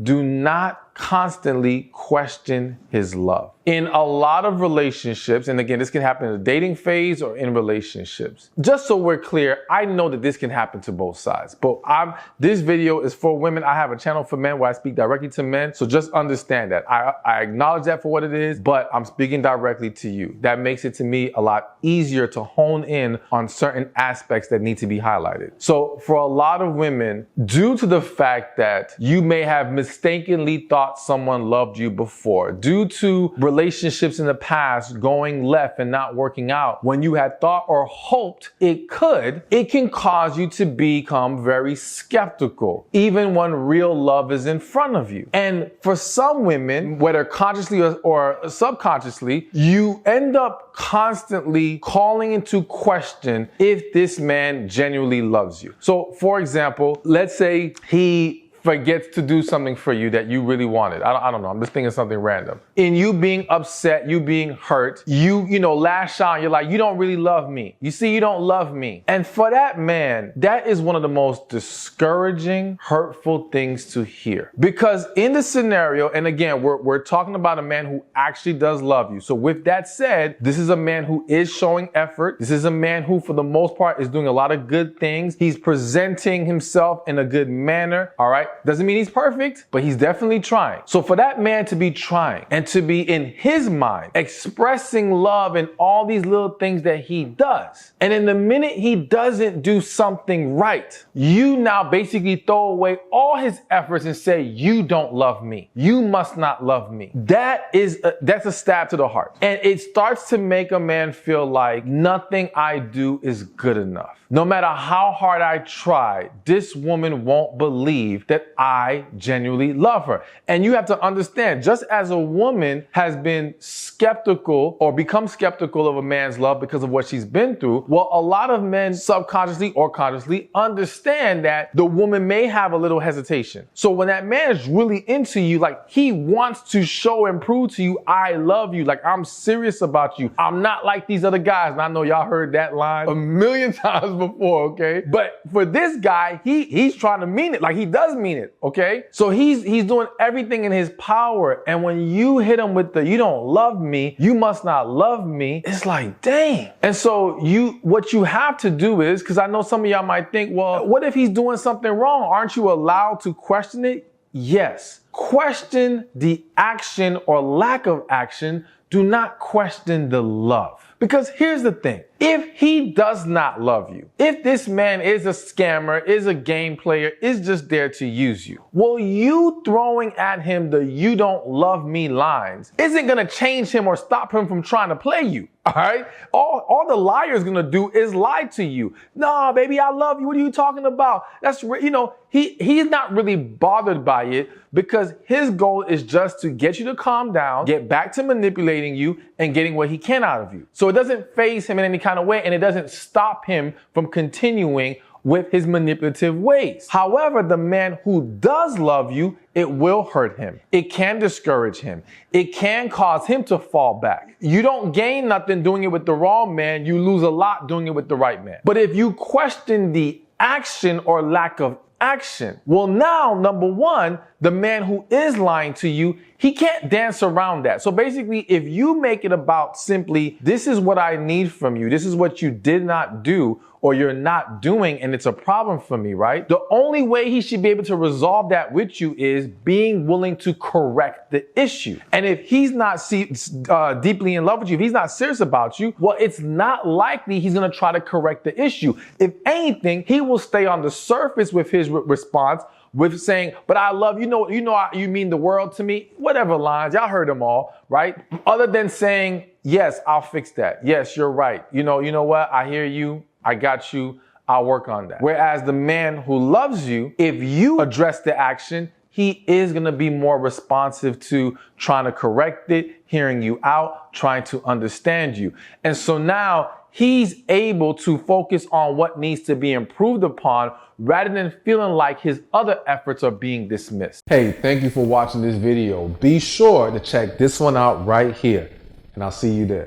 do not constantly question his love. In a lot of relationships, and again, this can happen in the dating phase or in relationships. Just so we're clear, I know that this can happen to both sides, but this video is for women. I have a channel for men where I speak directly to men. So just understand that. I acknowledge that for what it is, but I'm speaking directly to you. That makes it to me a lot easier to hone in on certain aspects that need to be highlighted. So for a lot of women, due to the fact that you may have mistakenly thought someone loved you before, due to relationships in the past going left and not working out when you had thought or hoped it can cause you to become very skeptical, even when real love is in front of you. And for some women, whether consciously or subconsciously, you end up constantly calling into question if this man genuinely loves you. So for example, let's say he forgets to do something for you that you really wanted. I don't know. I'm just thinking something random. In you being upset, you being hurt, you lash out. You're like, you don't really love me. You see, you don't love me. And for that man, that is one of the most discouraging, hurtful things to hear. Because in the scenario, and again, we're talking about a man who actually does love you. So with that said, this is a man who is showing effort. This is a man who, for the most part, is doing a lot of good things. He's presenting himself in a good manner. All right. Doesn't mean he's perfect, but he's definitely trying. So for that man to be trying and to be in his mind expressing love in all these little things that he does, and in the minute he doesn't do something right, you now basically throw away all his efforts and say, you don't love me. You must not love me. That's a stab to the heart. And it starts to make a man feel like nothing I do is good enough. No matter how hard I try, this woman won't believe that I genuinely love her. And you have to understand, just as a woman has been skeptical or become skeptical of a man's love because of what she's been through, well, a lot of men subconsciously or consciously understand that the woman may have a little hesitation. So when that man is really into you, like he wants to show and prove to you, I love you, like I'm serious about you. I'm not like these other guys. And I know y'all heard that line a million times before, okay? But for this guy, he's trying to mean it, like he does mean it, okay? So he's doing everything in his power. And when you hit him with the, you don't love me, you must not love me, it's like, dang. And so what you have to do is, because I know some of y'all might think, well, what if he's doing something wrong? Aren't you allowed to question it? Yes. Question the action or lack of action. Do not question the love. Because here's the thing. If he does not love you, if this man is a scammer, is a game player, is just there to use you, well, you throwing at him the you don't love me lines isn't going to change him or stop him from trying to play you. All right. All the liar is going to do is lie to you. Nah, baby, I love you. What are you talking about? That's, he's not really bothered by it because his goal is just to get you to calm down, get back to manipulating you and getting what he can out of you. So it doesn't faze him in any kind of way, and it doesn't stop him from continuing with his manipulative ways. However, the man who does love you, it will hurt him. It can discourage him. It can cause him to fall back. You don't gain nothing doing it with the wrong man. You lose a lot doing it with the right man. But if you question the action or lack of action, well, now, number one, the man who is lying to you, he can't dance around that. So basically, if you make it about simply, this is what I need from you, this is what you did not do or you're not doing, and it's a problem for me, right? The only way he should be able to resolve that with you is being willing to correct the issue. And if he's not deeply in love with you, if he's not serious about you, well, it's not likely he's gonna try to correct the issue. If anything, he will stay on the surface with his response, with saying, but I love you, you mean the world to me, whatever lines, y'all heard them all, right? Other than saying, yes, I'll fix that. Yes, you're right. You know what? I hear you. I got you. I'll work on that. Whereas the man who loves you, if you address the action, he is going to be more responsive to trying to correct it, hearing you out, trying to understand you. And so now he's able to focus on what needs to be improved upon rather than feeling like his other efforts are being dismissed. Hey, thank you for watching this video. Be sure to check this one out right here, and I'll see you there.